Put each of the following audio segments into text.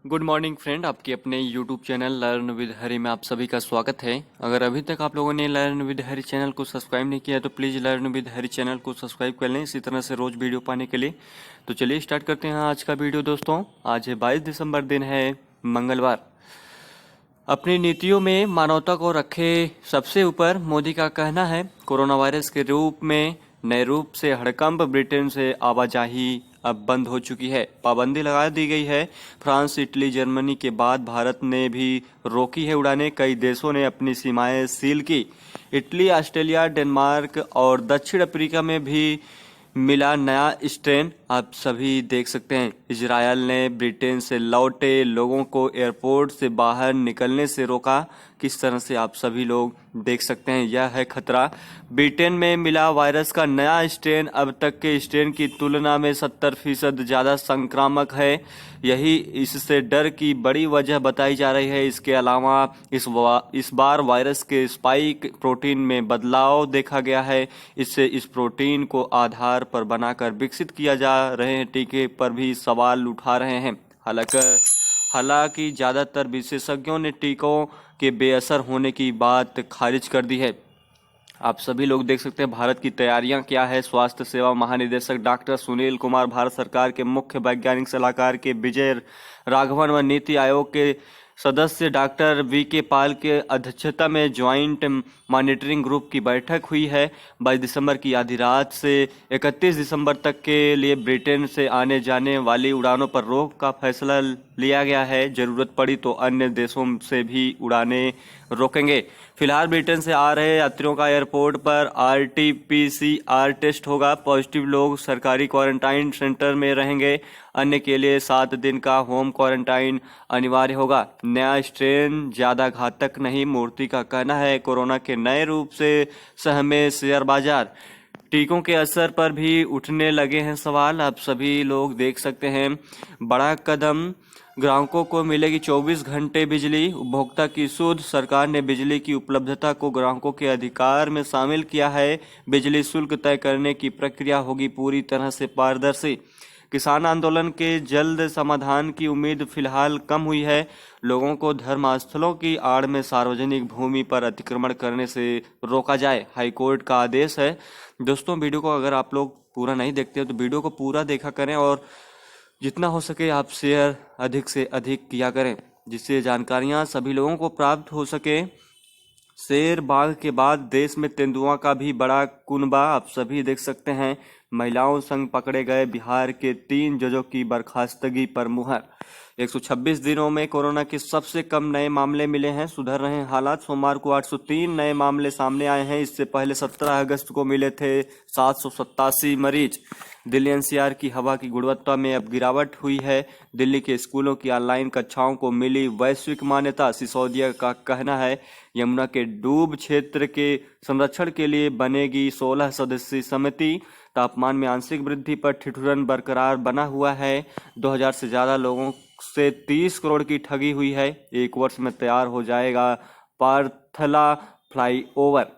Good morning friend, आपके अपने YouTube channel learn with हरी में आप सभी का स्वागत है। अगर अभी तक आप लोगों ने लर्न विद हरी चैनल को सब्सक्राइब नहीं किया तो please learn with Hari channel को सब्सक्राइब कर लें इसी तरह से रोज़ वीडियो पाने के लिए। तो चलिए स्टार्ट करते हैं आज का वीडियो दोस्तों। आज है 22 दिसंबर, दिन है मंगलवार। अपनी नीतियों में मानवता को रखे सबसे ऊपर, मोदी का कहना है। कोरोना वायरस के रूप में नए रूप से हड़कंप, ब्रिटेन से आवाजाही अब बंद हो चुकी है, पाबंदी लगा दी गई है। फ्रांस, इटली, जर्मनी के बाद भारत ने भी रोकी है उड़ानें। कई देशों ने अपनी सीमाएं सील की। इटली, ऑस्ट्रेलिया, डेनमार्क और दक्षिण अफ्रीका में भी मिला नया स्ट्रेन, आप सभी देख सकते हैं। इजरायल ने ब्रिटेन से लौटे लोगों को एयरपोर्ट से बाहर निकलने से रोका। किस तरह से आप सभी लोग देख सकते हैं, यह है खतरा। ब्रिटेन में मिला वायरस का नया स्ट्रेन अब तक के स्ट्रेन की तुलना में 70% ज़्यादा संक्रामक है। यही इससे डर की बड़ी वजह बताई जा रही है। इसके अलावा इस बार वायरस के स्पाइक प्रोटीन में बदलाव देखा गया है। इससे इस प्रोटीन को आधार पर बनाकर विकसित किया जा रहे हैं टीके पर भी सवाल उठा रहे हैं। हालांकि ज़्यादातर विशेषज्ञों ने टीकों के बेअसर होने की बात खारिज कर दी है। आप सभी लोग देख सकते हैं भारत की तैयारियां क्या है। स्वास्थ्य सेवा महानिदेशक डॉक्टर सुनील कुमार, भारत सरकार के मुख्य वैज्ञानिक सलाहकार के विजय राघवन व नीति आयोग के सदस्य डॉक्टर वी.के. पाल के अध्यक्षता में ज्वाइंट मॉनिटरिंग ग्रुप की बैठक हुई है। 22 दिसंबर की आधी रात से 31 दिसंबर तक के लिए ब्रिटेन से आने जाने वाली उड़ानों पर रोक का फैसला लिया गया है। जरूरत पड़ी तो अन्य देशों से भी उड़ानें रोकेंगे। फिलहाल ब्रिटेन से आ रहे यात्रियों का एयरपोर्ट पर RT-PCR टेस्ट होगा। पॉजिटिव लोग सरकारी क्वारंटाइन सेंटर में रहेंगे। अन्य के लिए 7 दिन का होम क्वारंटाइन अनिवार्य होगा। नया स्ट्रेन ज्यादा घातक नहीं, मूर्ति का कहना है। कोरोना के नए रूप से सहमे शेयर बाजार, टीकों के असर पर भी उठने लगे हैं सवाल। आप सभी लोग देख सकते हैं, बड़ा कदम। ग्राहकों को मिलेगी 24 घंटे बिजली, उपभोक्ता की सुध। सरकार ने बिजली की उपलब्धता को ग्राहकों के अधिकार में शामिल किया है। बिजली शुल्क तय करने की प्रक्रिया होगी पूरी तरह से पारदर्शी। किसान आंदोलन के जल्द समाधान की उम्मीद फिलहाल कम हुई है। लोगों को धर्मस्थलों की आड़ में सार्वजनिक भूमि पर अतिक्रमण करने से रोका जाए, हाईकोर्ट का आदेश है। दोस्तों, वीडियो को अगर आप लोग पूरा नहीं देखते हो तो वीडियो को पूरा देखा करें और जितना हो सके आप शेयर अधिक से अधिक किया करें, जिससे जानकारियां सभी लोगों को प्राप्त हो सके। शेर बाघ के बाद देश में तेंदुआ का भी बड़ा कुनबा, आप सभी देख सकते हैं। महिलाओं संग पकड़े गए बिहार के 3 जजों की बर्खास्तगी पर मुहर। 126 दिनों में कोरोना के सबसे कम नए मामले मिले हैं, सुधर रहे हैं हालात। सोमवार को 803 नए मामले सामने आए हैं। इससे पहले 17 अगस्त को मिले थे 787 मरीज। दिल्ली NCR की हवा की गुणवत्ता में अब गिरावट हुई है। दिल्ली के स्कूलों की ऑनलाइन कक्षाओं को मिली वैश्विक मान्यता, सिसोदिया का कहना है। यमुना के डूब क्षेत्र के संरक्षण के लिए बनेगी 16 सदस्यीय समिति। तापमान में आंशिक वृद्धि पर ठिठुरन बरकरार बना हुआ है। 2000 से ज्यादा लोगों से 30 करोड़ की ठगी हुई है। 1 वर्ष में तैयार हो जाएगा पार्थला फ्लाईओवर।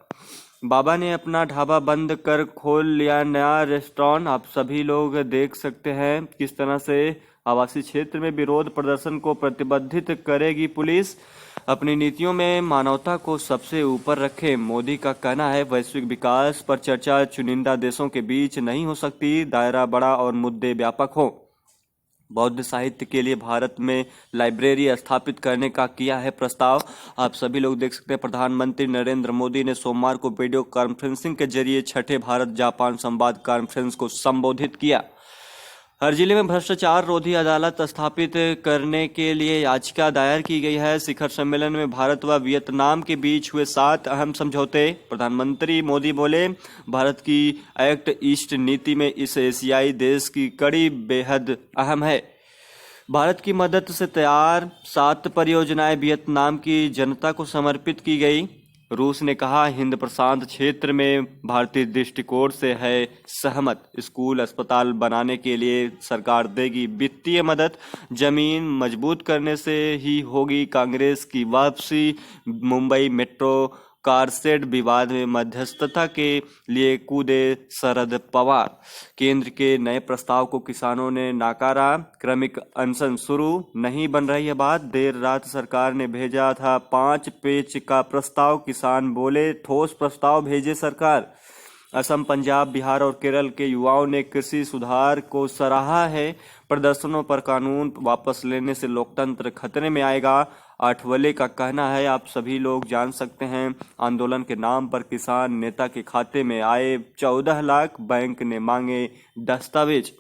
बाबा ने अपना ढाबा बंद कर खोल लिया नया रेस्टोरेंट। आप सभी लोग देख सकते हैं किस तरह से आवासीय क्षेत्र में विरोध प्रदर्शन को प्रतिबंधित करेगी पुलिस। अपनी नीतियों में मानवता को सबसे ऊपर रखे, मोदी का कहना है। वैश्विक विकास पर चर्चा चुनिंदा देशों के बीच नहीं हो सकती, दायरा बड़ा और मुद्दे व्यापक हो। बौद्ध साहित्य के लिए भारत में लाइब्रेरी स्थापित करने का किया है प्रस्ताव। आप सभी लोग देख सकते हैं, प्रधानमंत्री नरेंद्र मोदी ने सोमवार को वीडियो कॉन्फ्रेंसिंग के जरिए छठे भारत जापान संवाद कॉन्फ्रेंस को संबोधित किया। हर जिले में भ्रष्टाचार रोधी अदालत स्थापित करने के लिए याचिका दायर की गई है। शिखर सम्मेलन में भारत व वियतनाम के बीच हुए 7 अहम समझौते। प्रधानमंत्री मोदी बोले, भारत की एक्ट ईस्ट नीति में इस एशियाई देश की कड़ी बेहद अहम है। भारत की मदद से तैयार 7 परियोजनाएं वियतनाम की जनता को समर्पित की गई। रूस ने कहा, हिंद प्रशांत क्षेत्र में भारतीय दृष्टिकोण से है सहमत। स्कूल अस्पताल बनाने के लिए सरकार देगी वित्तीय मदद। जमीन मजबूत करने से ही होगी कांग्रेस की वापसी। मुंबई मेट्रो कारशेड विवाद में मध्यस्थता के लिए कूदे शरद पवार। केंद्र के नए प्रस्ताव को किसानों ने नकारा, क्रमिक अनशन शुरू, नहीं बन रही है बात। देर रात सरकार ने भेजा था 5 पेज का प्रस्ताव, किसान बोले ठोस प्रस्ताव भेजे सरकार। असम, पंजाब, बिहार और केरल के युवाओं ने कृषि सुधार को सराहा है। प्रदर्शनों पर कानून वापस लेने से लोकतंत्र खतरे में आएगा, आठवले का कहना है। आप सभी लोग जान सकते हैं, आंदोलन के नाम पर किसान नेता के खाते में आए 14 लाख, बैंक ने मांगे दस्तावेज।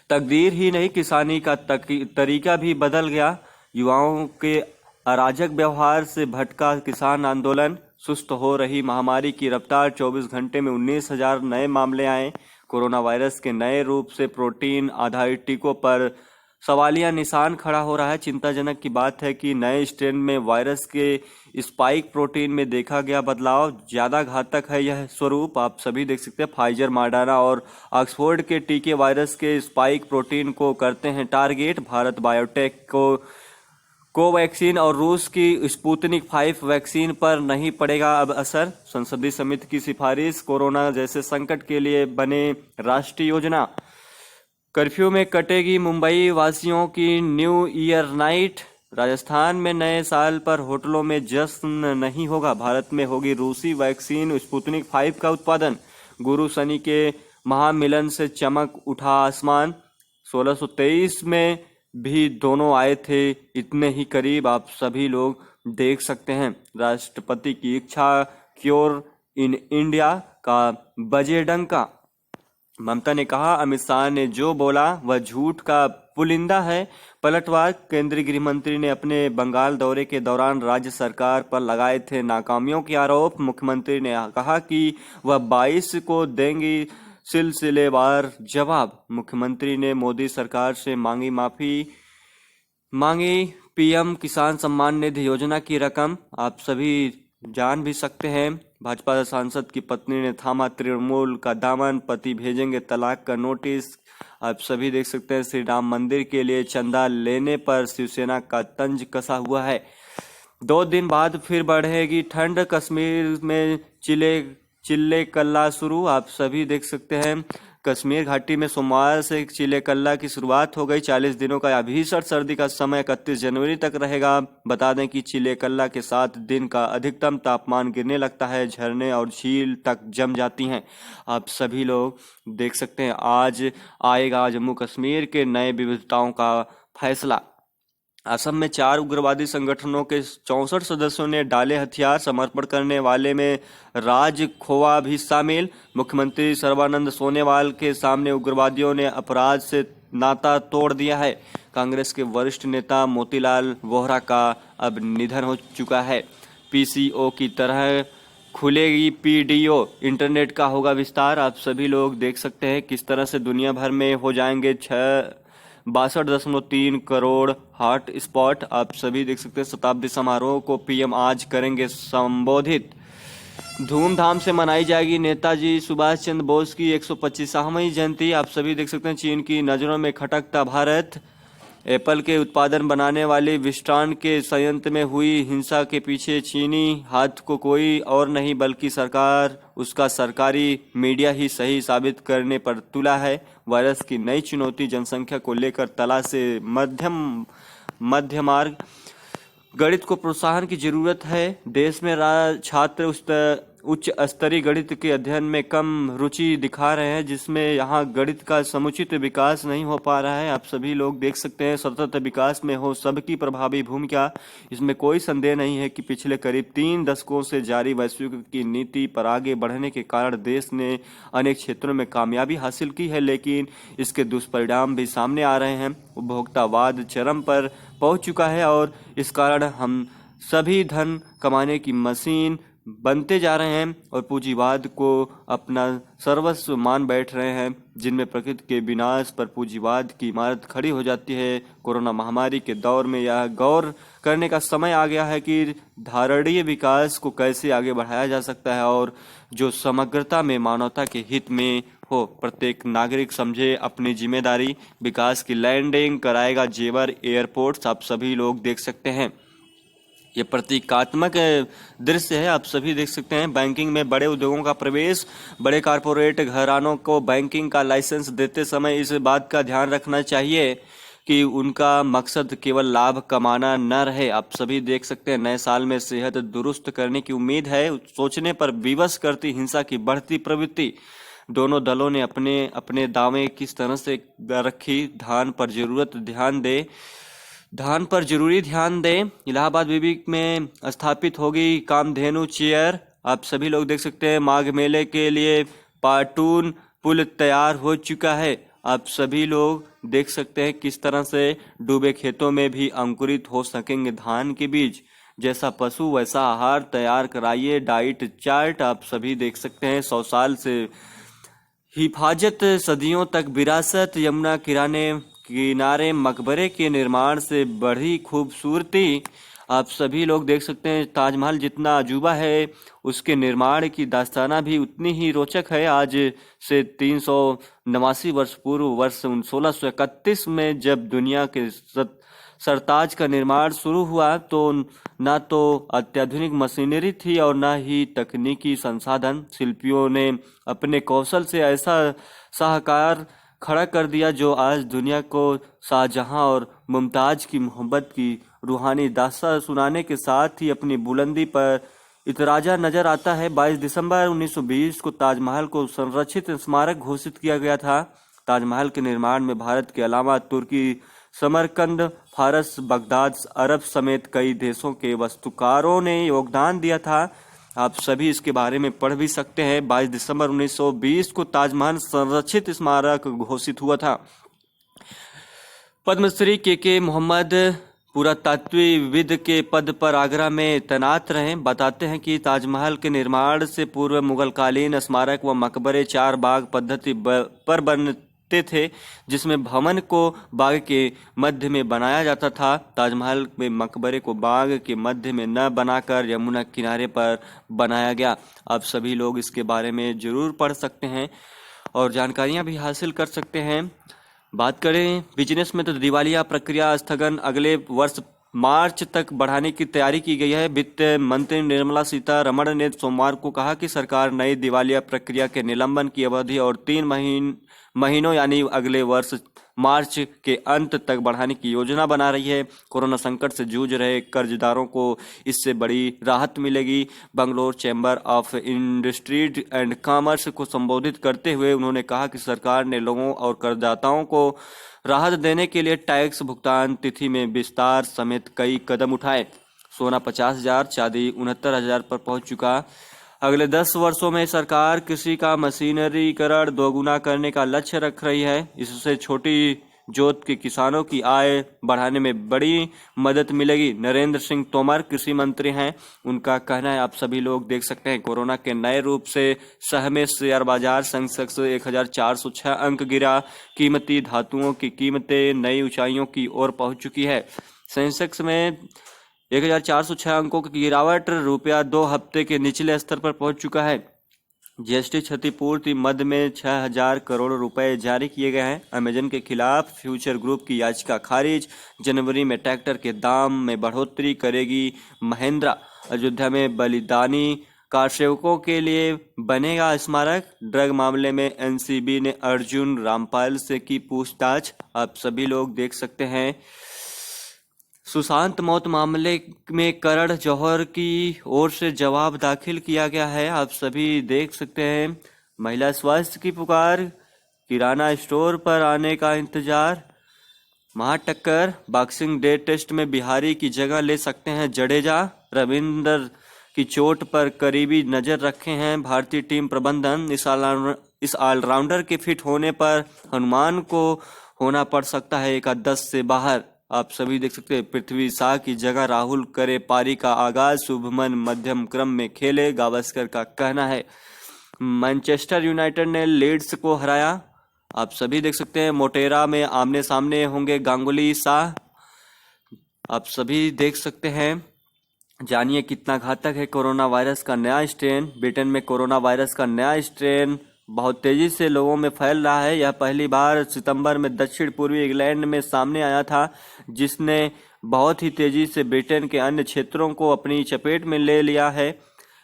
तकदीर ही नहीं, किसानी का तरीका भी बदल गया। युवाओं के अराजक व्यवहार से भटका किसान आंदोलन। सुस्त हो रही महामारी की रफ्तार, 24 घंटे में 19,000 नए मामले आए। कोरोना वायरस के नए रूप से प्रोटीन आधारित टीकों पर सवालिया निशान खड़ा हो रहा है। चिंताजनक की बात है कि नए स्ट्रेन में वायरस के स्पाइक प्रोटीन में देखा गया बदलाव। ज्यादा घातक है यह स्वरूप। आप सभी देख सकते हैं, फाइजर, मॉडर्ना और ऑक्सफोर्ड के टीके वायरस के स्पाइक प्रोटीन को करते हैं टारगेट। भारत बायोटेक को कोवैक्सीन और रूस की स्पुतनिक 5 वैक्सीन पर नहीं पड़ेगा अब असर। संसदीय समिति की सिफारिश, कोरोना जैसे संकट के लिए बने राष्ट्रीय योजना। कर्फ्यू में कटेगी मुंबई वासियों की न्यू ईयर नाइट। राजस्थान में नए साल पर होटलों में जश्न नहीं होगा। भारत में होगी रूसी वैक्सीन स्पुतनिक 5 का उत्पादन। गुरु शनि के महामिलन से चमक उठा आसमान। 1623 में भी दोनों आए थे इतने ही करीब, आप सभी लोग देख सकते हैं। राष्ट्रपति की इच्छा, क्योर इन इंडिया का बजे डंका। ममता ने कहा, अमित शाह ने जो बोला वह झूठ का पुलिंदा है। पलटवार, केंद्रीय गृह मंत्री ने अपने बंगाल दौरे के दौरान राज्य सरकार पर लगाए थे नाकामियों के आरोप। मुख्यमंत्री ने कहा कि वह 22 को देंगी सिलसिलेवार जवाब। मुख्यमंत्री ने मोदी सरकार से मांगी माफी, मांगी पीएम किसान सम्मान निधि योजना की रकम। आप सभी जान भी सकते हैं, भाजपा सांसद की पत्नी ने थामा तृणमूल का दामन, पति भेजेंगे तलाक का नोटिस। आप सभी देख सकते हैं, श्री राम मंदिर के लिए चंदा लेने पर शिवसेना का तंज कसा हुआ है। 2 दिन बाद फिर बढ़ेगी ठंड, कश्मीर में चिल्ले कल्ला शुरू। आप सभी देख सकते हैं, कश्मीर घाटी में सोमवार से चिल्ले कल्ला की शुरुआत हो गई। 40 दिनों का भीषण सर्दी का समय 31 जनवरी तक रहेगा। बता दें कि चिल्ले कल्ला के साथ दिन का अधिकतम तापमान गिरने लगता है, झरने और झील तक जम जाती हैं। आप सभी लोग देख सकते हैं, आज आएगा जम्मू कश्मीर के नए विविधताओं का फैसला। असम में 4 उग्रवादी संगठनों के 64 सदस्यों ने डाले हथियार, समर्पण करने वाले में राज खोवा भी शामिल। मुख्यमंत्री सर्बानंद सोनोवाल के सामने उग्रवादियों ने अपराध से नाता तोड़ दिया है। कांग्रेस के वरिष्ठ नेता मोतीलाल वोहरा का अब निधन हो चुका है। पीसीओ की तरह खुलेगी पीडीओ, इंटरनेट का होगा विस्तार। आप सभी लोग देख सकते हैं किस तरह से दुनिया भर में हो जाएंगे 62.3 करोड़ हॉट स्पॉट। आप सभी देख सकते हैं, शताब्दी समारोह को पीएम आज करेंगे संबोधित। धूमधाम से मनाई जाएगी नेताजी सुभाष चंद्र बोस की 125वीं जयंती। आप सभी देख सकते हैं, चीन की नजरों में खटकता भारत। एप्पल के उत्पादन बनाने वाली विस्ट्रॉन के संयंत्र में हुई हिंसा के पीछे चीनी हाथ को कोई और नहीं बल्कि सरकार, उसका सरकारी मीडिया ही सही साबित करने पर तुला है। वायरस की नई चुनौती, जनसंख्या को लेकर तलाश से मध्य मार्ग। गणित को प्रोत्साहन की जरूरत है। देश में छात्र उच्च स्तरीय गणित के अध्ययन में कम रुचि दिखा रहे हैं, जिसमें यहाँ गणित का समुचित विकास नहीं हो पा रहा है। आप सभी लोग देख सकते हैं, सतत विकास में हो सबकी प्रभावी भूमिका। इसमें कोई संदेह नहीं है कि पिछले करीब 3 दशकों से जारी वैश्विक की नीति पर आगे बढ़ने के कारण देश ने अनेक क्षेत्रों में कामयाबी हासिल की है, लेकिन इसके दुष्परिणाम भी सामने आ रहे हैं। उपभोक्तावाद चरम पर पहुंच चुका है और इस कारण हम सभी धन कमाने की मशीन बनते जा रहे हैं और पूंजीवाद को अपना सर्वस्व मान बैठ रहे हैं, जिनमें प्रकृति के विनाश पर पूंजीवाद की इमारत खड़ी हो जाती है। कोरोना महामारी के दौर में यह गौर करने का समय आ गया है कि धारणीय विकास को कैसे आगे बढ़ाया जा सकता है और जो समग्रता में मानवता के हित में हो। प्रत्येक नागरिक समझे अपनी जिम्मेदारी। विकास की लैंडिंग कराएगा जेवर एयरपोर्ट्स। आप सभी लोग देख सकते हैं, ये प्रतीकात्मक दृश्य है, आप सभी देख सकते हैं। बैंकिंग में बड़े उद्योगों का प्रवेश। बड़े कारपोरेट घरानों को बैंकिंग का लाइसेंस देते समय इस बात का ध्यान रखना चाहिए कि उनका मकसद केवल लाभ कमाना न रहे। आप सभी देख सकते हैं, नए साल में सेहत दुरुस्त करने की उम्मीद है। सोचने पर विवश करती हिंसा की बढ़ती प्रवृत्ति। दोनों दलों ने अपने अपने दावे किस तरह से रखी। धान पर जरूरी ध्यान दें। इलाहाबाद बीबी में स्थापित होगी कामधेनु चेयर। आप सभी लोग देख सकते हैं, माघ मेले के लिए पाटून पुल तैयार हो चुका है। आप सभी लोग देख सकते हैं किस तरह से डूबे खेतों में भी अंकुरित हो सकेंगे धान के बीज। जैसा पशु वैसा आहार तैयार कराइए, डाइट चार्ट आप सभी देख सकते हैं। 100 साल से हिफाजत, सदियों तक विरासत, यमुना किनारे मकबरे के निर्माण से बढ़ी खूबसूरती। आप सभी लोग देख सकते हैं, ताजमहल जितना अजूबा है उसके निर्माण की दास्ताना भी उतनी ही रोचक है। आज से 389 वर्ष पूर्व वर्ष 1631 में जब दुनिया के सरताज का निर्माण शुरू हुआ तो न तो अत्याधुनिक मशीनरी थी और न ही तकनीकी संसाधन। शिल्पियों ने अपने कौशल से ऐसा शाहकार खड़ा कर दिया जो आज दुनिया को शाहजहां और मुमताज की मोहब्बत की रूहानी दास्तां सुनाने के साथ ही अपनी बुलंदी पर इतराजा नजर आता है। 22 दिसंबर 1920 को ताजमहल को संरक्षित स्मारक घोषित किया गया था। ताजमहल के निर्माण में भारत के अलावा तुर्की, समरकंद, फारस, बगदाद, अरब समेत कई देशों के वास्तुकारों ने योगदान दिया था। आप सभी इसके बारे में पढ़ भी सकते हैं। 22 दिसंबर 1920 को ताजमहल संरक्षित स्मारक घोषित हुआ था। पद्मश्री के मोहम्मद पुरातत्वविद के पद पर आगरा में तैनात रहे। बताते हैं कि ताजमहल के निर्माण से पूर्व मुगलकालीन स्मारक व मकबरे 4 बाग पद्धति पर बनते थे, जिसमें भवन को बाग के मध्य में बनाया जाता था। ताजमहल में मकबरे को बाग के मध्य में न बनाकर यमुना किनारे पर बनाया गया। आप सभी लोग इसके बारे में जरूर पढ़ सकते हैं और जानकारियां भी हासिल कर सकते हैं। बात करें बिजनेस में तो दिवालिया प्रक्रिया स्थगन अगले वर्ष मार्च तक बढ़ाने की तैयारी की गई है। वित्त मंत्री निर्मला सीतारमण ने सोमवार को कहा कि सरकार नई दिवालिया प्रक्रिया के निलंबन की अवधि और 3 महीनों यानी अगले वर्ष मार्च के अंत तक बढ़ाने की योजना बना रही है। कोरोना संकट से जूझ रहे कर्जदारों को इससे बड़ी राहत मिलेगी। Bangalore chamber of industry and commerce को संबोधित करते हुए उन्होंने कहा कि सरकार ने लोगों और करदाताओं को राहत देने के लिए टैक्स भुगतान तिथि में विस्तार समेत कई कदम उठाए। सोना 50,000, चांदी 69,000 पर पहुंच चुका। अगले 10 वर्षों में सरकार कृषि का मशीनरीकरण दोगुना करने का लक्ष्य रख रही है। इससे छोटी जोत के किसानों की आय बढ़ाने में बड़ी मदद मिलेगी। नरेंद्र सिंह तोमर कृषि मंत्री हैं, उनका कहना है, आप सभी लोग देख सकते हैं, कोरोना के नए रूप से सहमे शेयर बाजार सेंसेक्स 1406 अंक गिरा। कीमती धातुओं की कीमतें नई ऊंचाइयों की ओर पहुंच चुकी है। सेंसेक्स में 1406 अंकों की गिरावट, रुपया 2 हफ्ते के निचले स्तर पर पहुंच चुका है। जीएसटी क्षतिपूर्ति मद में 6,000 करोड़ रुपए जारी किए गए हैं। अमेजन के खिलाफ फ्यूचर ग्रुप की याचिका खारिज। जनवरी में ट्रैक्टर के दाम में बढ़ोतरी करेगी महिंद्रा। अयोध्या में बलिदानी कारसेवकों के लिए बनेगा स्मारक। ड्रग मामले में एनसीबी ने अर्जुन रामपाल से की पूछताछ। आप सभी लोग देख सकते हैं। सुशांत मौत मामले में करण जौहर की ओर से जवाब दाखिल किया गया है। आप सभी देख सकते हैं। महिला स्वास्थ्य की पुकार, किराना स्टोर पर आने का इंतजार। महाटक्कर, बॉक्सिंग डे टेस्ट में बिहारी की जगह ले सकते हैं जडेजा। रविंदर की चोट पर करीबी नजर रखे हैं भारतीय टीम प्रबंधन। इस ऑलराउंडर के फिट होने पर हनुमान को होना पड़ सकता है 10 से बाहर। आप सभी देख सकते हैं। पृथ्वी शाह की जगह राहुल करे पारी का आगाज। शुभमन मध्यम क्रम में खेले, गावस्कर का कहना है। मैनचेस्टर यूनाइटेड ने लीड्स को हराया। आप सभी देख सकते हैं। मोटेरा में आमने सामने होंगे गांगुली शाह। आप सभी देख सकते हैं। जानिए कितना घातक है कोरोना वायरस का नया स्ट्रेन। ब्रिटेन में कोरोना वायरस का नया स्ट्रेन बहुत तेजी से लोगों में फैल रहा है। यह पहली बार सितंबर में दक्षिण पूर्वी इंग्लैंड में सामने आया था, जिसने बहुत ही तेजी से ब्रिटेन के अन्य क्षेत्रों को अपनी चपेट में ले लिया है।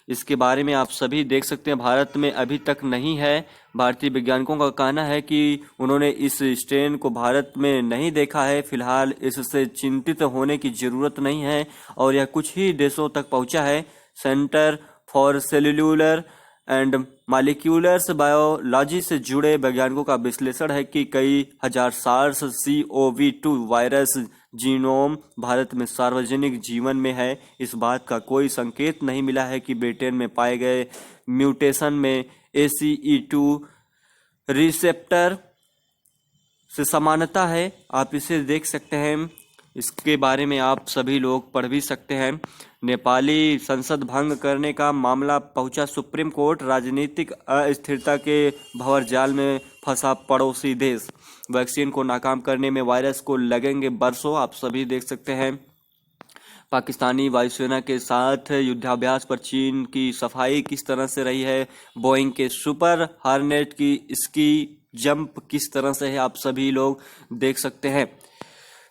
इसके बारे में आप सभी देख सकते हैं, भारत में अभी तक नहीं है। भारतीय वैज्ञानिकों का कहना है कि उन्होंने इस स्ट्रेन को भारत में नहीं देखा है। फिलहाल इससे चिंतित होने की जरूरत नहीं है और यह कुछ ही देशों तक पहुंचा है। Centre for cellular and molecular biology से जुड़े वैज्ञानिकों का विश्लेषण है कि कई हजार SARS CoV-2 virus genome Bharat में सार्वजनिक जीवन में है। इस बात का कोई संकेत नहीं मिला है कि ब्रिटेन में पाए गए म्यूटेशन में ACE2 रिसेप्टर से समानता है। आप इसे देख सकते हैं, इसके बारे में आप सभी लोग पढ़ भी सकते हैं। नेपाली संसद भंग करने का मामला पहुंचा सुप्रीम कोर्ट। राजनीतिक अस्थिरता के भंवरजाल में फंसा पड़ोसी देश। वैक्सीन को नाकाम करने में वायरस को लगेंगे बरसों। आप सभी देख सकते हैं। पाकिस्तानी वायुसेना के साथ युद्धाभ्यास पर चीन की सफाई किस तरह से रही है। बोइंग के सुपर हार्नेट की स्की जंप किस तरह से है, आप सभी लोग देख सकते हैं।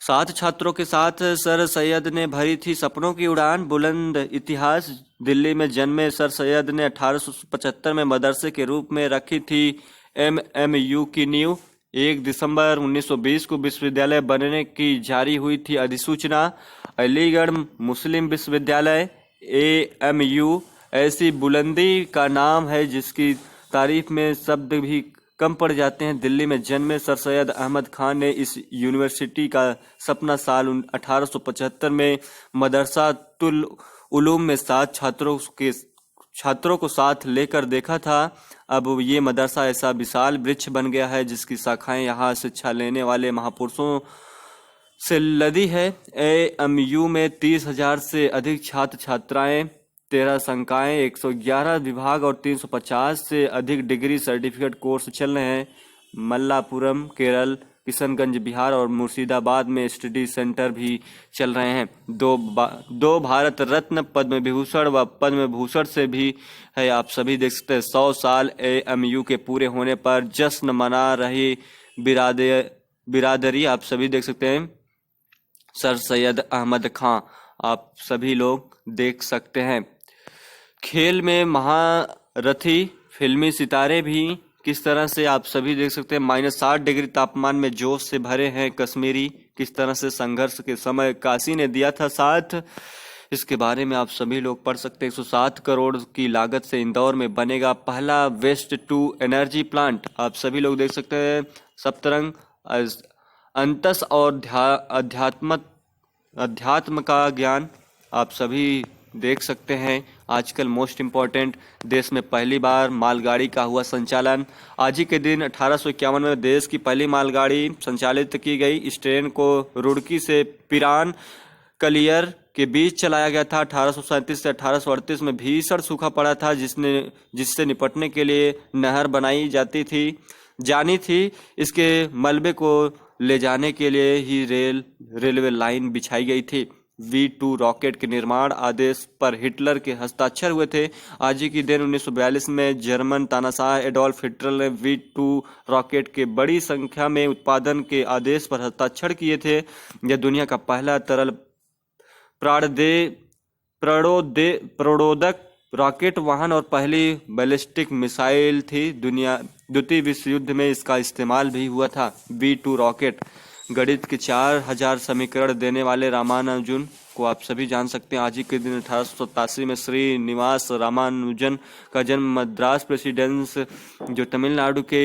7 छात्रों के साथ सर सैयद ने भरी थी सपनों की उड़ान। बुलंद इतिहास। दिल्ली में जन्मे सर सैयद ने 1875 में मदरसे के रूप में रखी थी MMU की नींव। 1 दिसंबर 1920 को विश्वविद्यालय बनने की जारी हुई थी अधिसूचना। अलीगढ़ मुस्लिम विश्वविद्यालय AMU ऐसी बुलंदी का नाम है जिसकी तारीफ में शब्द भी कम पड़ जाते हैं। दिल्ली में जन्मे सर सैयद अहमद खान ने इस यूनिवर्सिटी का सपना साल 1875 में मदरसा तुल उलूम में 7 छात्रों को साथ लेकर देखा था। अब ये मदरसा ऐसा विशाल वृक्ष बन गया है जिसकी शाखाएं यहाँ शिक्षा लेने वाले महापुरुषों से लदी है। AMU में 30,000 से अधिक छात्र छात्राएं, 13 संकायें, 111 विभाग और 350 से अधिक डिग्री सर्टिफिकेट कोर्स चल रहे हैं। मल्लापुरम केरल, किशनगंज बिहार और मुर्शिदाबाद में स्टडी सेंटर भी चल रहे हैं। दो भारत रत्न, पद्म विभूषण व पद्म भूषण से भी है। आप सभी देख सकते हैं। 100 साल AMU के पूरे होने पर जश्न मना रही बिरादरी। आप सभी देख सकते हैं। सर सैयद अहमद खां, आप सभी लोग देख सकते हैं। खेल में महारथी फिल्मी सितारे भी किस तरह से आप सभी देख सकते हैं। -60 डिग्री तापमान में जोश से भरे हैं कश्मीरी। किस तरह से संघर्ष के समय काशी ने दिया था साथ। इसके बारे में आप सभी लोग पढ़ सकते हैं। 107 करोड़ की लागत से इंदौर में बनेगा पहला वेस्ट टू एनर्जी प्लांट। आप सभी लोग देख सकते हैं। सप्तरंग अंतस और अध्यात्म का ज्ञान आप सभी देख सकते हैं। आजकल मोस्ट इम्पॉर्टेंट, देश में पहली बार मालगाड़ी का हुआ संचालन। आज ही के दिन 1851 में देश की पहली मालगाड़ी संचालित की गई। इस ट्रेन को रुड़की से पिरान कलियर के बीच चलाया गया था। 1837 से 1838 में भीषण सूखा पड़ा था जिससे निपटने के लिए नहर बनाई जानी थी। इसके मलबे को ले जाने के लिए ही रेलवे लाइन बिछाई गई थी। V2 रॉकेट के निर्माण आदेश पर हिटलर के हस्ताक्षर हुए थे। आज ही के दिन 1942 में जर्मन तानाशाह एडोल्फ हिटलर ने V2 रॉकेट के बड़ी संख्या में उत्पादन के आदेश पर हस्ताक्षर किए थे। यह दुनिया का पहला तरल प्रणोदक रॉकेट वाहन और पहली बैलिस्टिक मिसाइल थी। द्वितीय विश्व युद्ध में इसका इस्तेमाल भी हुआ था। V2 rocket. गणित के 4000 समीकरण देने वाले रामानुजन को आप सभी जान सकते हैं। आज ही के दिन 1887 में श्रीनिवास रामानुजन का जन्म मद्रास प्रेसिडेंस जो तमिलनाडु के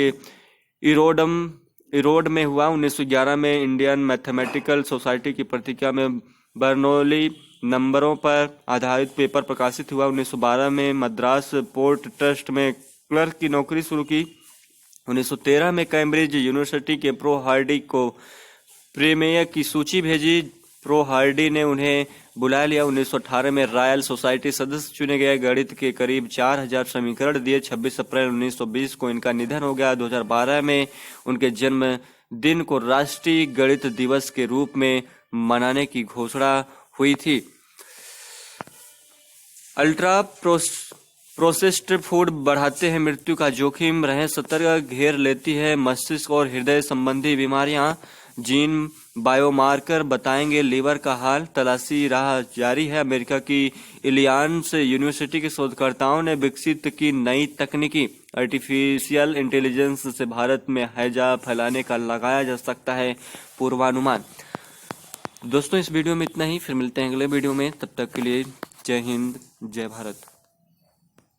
इरोड में हुआ। 1911 में इंडियन मैथमेटिकल सोसाइटी की पत्रिका में बर्नौली नंबरों पर आधारित पेपर प्रकाशित हुआ। 1912 में मद्रास पोर्ट ट्रस्ट में क्लर्क की नौकरी शुरू की। 1913 में कैम्ब्रिज यूनिवर्सिटी के प्रो हार्डी को प्रीमियर की सूची भेजी। प्रो हार्डी ने उन्हें बुला लिया। 1918 में रॉयल सोसाइटी सदस्य चुने गए। गणित के करीब 4000 समीकरण दिए। 26 अप्रैल 1920 को इनका निधन हो गया। 2012 में उनके जन्म दिन को राष्ट्रीय गणित दिवस के रूप में मनाने की घोषणा हुई थी। अल्ट्रा प्रोसेस्ड फूड बढ़ाते हैं मृत्यु का जोखिम, रहें सतर्क, घेर लेती है मस्तिष्क और हृदय संबंधी बीमारियां। जीन बायोमार्कर बताएंगे लीवर का हाल, तलाशी राह जारी है। अमेरिका की इलियॉस यूनिवर्सिटी के शोधकर्ताओं ने विकसित की नई तकनीकी आर्टिफिशियल इंटेलिजेंस से भारत में हैजा फैलाने का लगाया जा सकता है पूर्वानुमान। दोस्तों इस वीडियो में इतना ही, फिर मिलते हैं अगले वीडियो में, तब तक के लिए जय हिंद जय भारत।